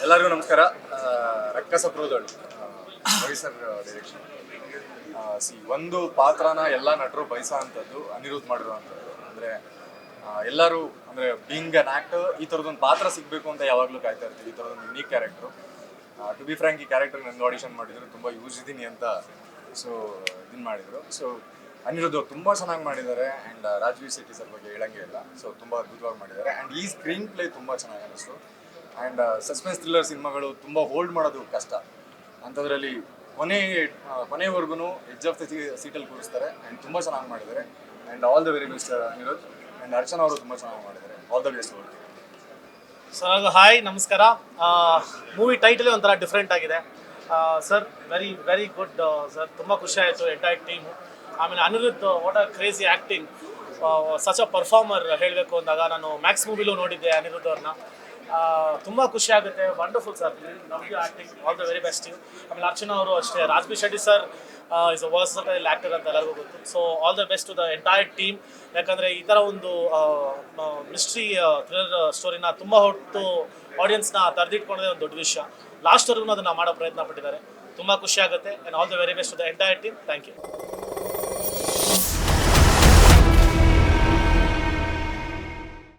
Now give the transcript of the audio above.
ಎಲ್ಲರಿಗೂ ನಮಸ್ಕಾರ. ರಕ್ಕಸ ಪ್ರೋದಳು ರವಿ ಸರ್ ಡೈರೆಕ್ಷನ್. ಒಂದು ಪಾತ್ರನ ಎಲ್ಲ ನಟರು ಬಯಸೋವಂಥದ್ದು ಅನಿರುದ್ಧ್ ಮಾಡಿರುವಂಥದ್ದು. ಅಂದರೆ ಎಲ್ಲರೂ ಅಂದರೆ ಬೀಯಿಂಗ್ ಅನ್ ಆ್ಯಕ್ಟರ್ ಈ ಥರದೊಂದು ಪಾತ್ರ ಸಿಗಬೇಕು ಅಂತ ಯಾವಾಗಲೂ ಕಾಯ್ತಾ ಇರ್ತೀವಿ. ಈ ಥರದೊಂದು unique character. To be frank, ಈ ಕ್ಯಾರೆಕ್ಟರ್ ನನಗೆ ಆಡಿಷನ್ ಮಾಡಿದ್ರು, ತುಂಬ ಯೂಸ್ ಇದ್ದೀನಿ ಅಂತ ಇದನ್ನು ಮಾಡಿದರು. ಅನಿರುದ್ಧ್ ಅವ್ರು ತುಂಬ ಚೆನ್ನಾಗಿ ಮಾಡಿದ್ದಾರೆ. ಆ್ಯಂಡ್ ರಾಜ್ವೀರ್ ಶೆಟ್ಟಿ ಸರ್ ಬಗ್ಗೆ ಹೇಳಂಗೆ ಇಲ್ಲ. ತುಂಬ ಅದ್ಭುತವಾಗಿ ಮಾಡಿದ್ದಾರೆ. ಆ್ಯಂಡ್ ಈ ಸ್ಕ್ರೀನ್ ಪ್ಲೇ ತುಂಬ ಚೆನ್ನಾಗಿ ಅನ್ನಿಸ್ತು. ಆ್ಯಂಡ್ ಸಸ್ಪೆನ್ಸ್ ಥ್ರಿಲ್ಲರ್ ಸಿನಿಮಾಗಳು ತುಂಬ ಹೋಲ್ಡ್ ಮಾಡೋದು ಕಷ್ಟ. ಅಂಥದ್ರಲ್ಲಿ ಕೊನೆವರೆಗೂ ಎಡ್ಜ್ ಆಫ್ ದ ಸೀಟಲ್ಲಿ ಕೂರಿಸ್ತಾರೆ. ಆ್ಯಂಡ್ ತುಂಬ ಚೆನ್ನಾಗಿ ಮಾಡಿದ್ದಾರೆ. And all the very best Aniruddh. And Archana ಅವರು ತುಂಬ ಚೆನ್ನಾಗಿ ಮಾಡಿದ್ದಾರೆ. ಆಲ್ ದ ಬೆಸ್ಟ್ ಅವರು. ಸರ್ ಹಾಯ್, ನಮಸ್ಕಾರ. ಮೂವಿ ಟೈಟಲೇ ಒಂಥರ ಡಿಫ್ರೆಂಟ್ ಆಗಿದೆ sir. Very very good sir. ತುಂಬ ಖುಷಿ ಆಯಿತು ಎಂಟೈರ್ ಟೀಮು. ಆಮೇಲೆ Aniruddh, what a crazy acting, such a performer. ಹೇಳಬೇಕು ಅಂದಾಗ ನಾನು ಮ್ಯಾಕ್ಸ್ ಮೂವಿಲೂ ನೋಡಿದ್ದೆ ಅನಿರುದ್ಧ್ ಅವ್ರನ್ನ. ತುಂಬ ಖುಷಿ ಆಗುತ್ತೆ. Wonderful sir, love you acting, all the very best you. ಆಮೇಲೆ ಅರ್ಚನಾ ಅವರು ಅಷ್ಟೇ. Rajveer Shetty sir is a versatile actor ಅಂತ ಎಲ್ಲರಿಗೂ ಗೊತ್ತು. So all the best to the entire team. ಯಾಕಂದರೆ ಈ ಥರ ಒಂದು ಮಿಸ್ಟ್ರಿ ಥ್ರಿಲ್ಲರ್ ಸ್ಟೋರಿನ ತುಂಬ ಹೊತ್ತು ಆಡಿಯನ್ಸ್ನ ತಡೆದಿಟ್ಕೊಳ್ಳೋದೇ ಒಂದು ದೊಡ್ಡ ವಿಷಯ. ಲಾಸ್ಟ್ವರೆಗೂ ಅದನ್ನು ಮಾಡೋ ಪ್ರಯತ್ನ ಪಟ್ಟಿದ್ದಾರೆ. ತುಂಬ ಖುಷಿ ಆಗುತ್ತೆ. And all the very best to the entire team. Thank you.